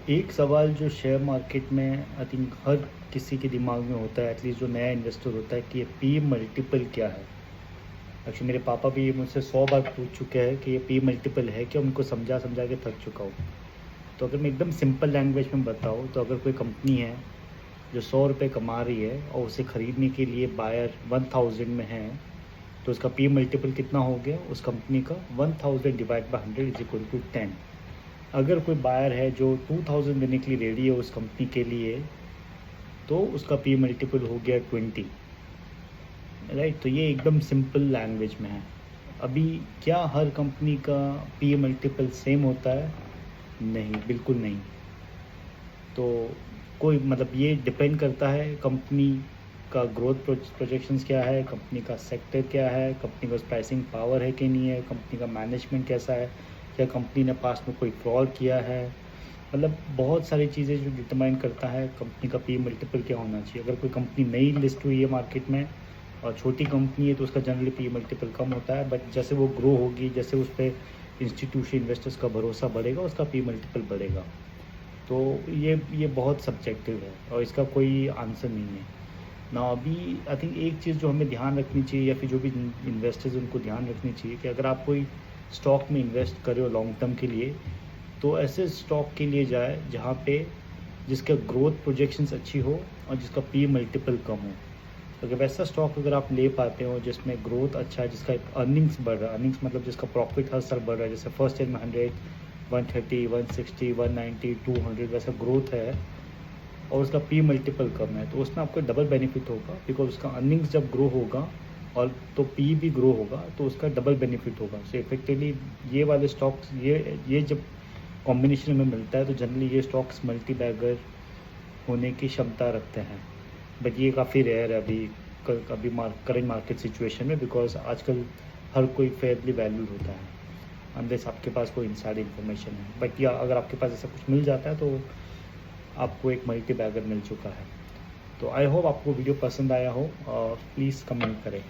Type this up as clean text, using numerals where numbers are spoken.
एक सवाल जो शेयर मार्केट में आई थिंक हर किसी के दिमाग में होता है, एटलीस्ट जो नया इन्वेस्टर होता है, कि ये पी मल्टीपल क्या है। एक्चुअली मेरे पापा भी ये मुझसे 100 बार पूछ चुके हैं कि ये पी मल्टीपल है क्या, उनको समझा समझा के थक चुका हूँ। तो अगर मैं एकदम सिंपल लैंग्वेज में बताऊँ तो अगर कोई कंपनी है जो 100 रुपये कमा रही है और उसे ख़रीदने के लिए बायर 1000 में है, तो उसका पी मल्टीपल कितना हो गया उस कंपनी का? 1000 divide by 100 is equal to 10। अगर कोई बायर है जो 2000 देने के लिए रेडी है उस कंपनी के लिए, तो उसका पी मल्टीपल हो गया 20। राइट, तो ये एकदम सिंपल लैंग्वेज में है। अभी क्या हर कंपनी का पी मल्टीपल सेम होता है? नहीं, बिल्कुल नहीं। तो कोई मतलब ये डिपेंड करता है कंपनी का ग्रोथ प्रोजेक्शंस क्या है, कंपनी का सेक्टर क्या है, कंपनी का प्राइसिंग पावर है कि नहीं है, कंपनी का मैनेजमेंट कैसा है, क्या कंपनी ने पास में कोई फ्रॉड किया है। मतलब बहुत सारी चीज़ें जो डिटरमाइन करता है कंपनी का पी मल्टीपल क्या होना चाहिए। अगर कोई कंपनी नई लिस्ट हुई है मार्केट में और छोटी कंपनी है तो उसका जनरली पी मल्टीपल कम होता है, बट जैसे वो ग्रो होगी, जैसे उस पर इंस्टीट्यूशन इन्वेस्टर्स का भरोसा बढ़ेगा, उसका पी मल्टीपल बढ़ेगा। तो ये बहुत सब्जेक्टिव है और इसका कोई आंसर नहीं है ना। अभी आई थिंक एक चीज़ जो हमें ध्यान रखनी चाहिए, या फिर जो भी इन्वेस्टर्स उनको ध्यान रखनी चाहिए, कि अगर आप कोई स्टॉक में इन्वेस्ट कर रहे हो लॉन्ग टर्म के लिए, तो ऐसे स्टॉक के लिए जाए जहाँ पे जिसका ग्रोथ प्रोजेक्शंस अच्छी हो और जिसका पी मल्टीपल कम हो। तो अगर वैसा स्टॉक अगर आप ले पाते हो जिसमें ग्रोथ अच्छा है, जिसका अर्निंग्स बढ़ रहा है, अर्निंग्स मतलब जिसका प्रॉफिट हर साल बढ़ रहा है, जैसे फर्स्ट ईयर में 100, 130, 160, 190, 200 वैसा ग्रोथ है, और उसका पी मल्टीपल कम है, तो उसमें आपको डबल बेनिफिट होगा, बिकॉज उसका अर्निंग्स जब ग्रो होगा और तो पी भी ग्रो होगा, तो उसका डबल बेनिफिट होगा। सो इफेक्टिवली ये वाले स्टॉक्स, ये जब कॉम्बिनेशन में मिलता है तो जनरली ये स्टॉक्स मल्टी बैगर होने की क्षमता रखते हैं। बट ये काफ़ी रेयर है अभी करंट मार्केट सिचुएशन में, बिकॉज आजकल हर कोई फेयरली वैल्यूड होता है अनलेस आपके पास कोई इनसाइड इन्फॉर्मेशन है। बट या अगर आपके पास ऐसा कुछ मिल जाता है तो आपको एक मल्टी बैगर मिल चुका है। तो आई होप आपको वीडियो पसंद आया हो और प्लीज़ कमेंट करें।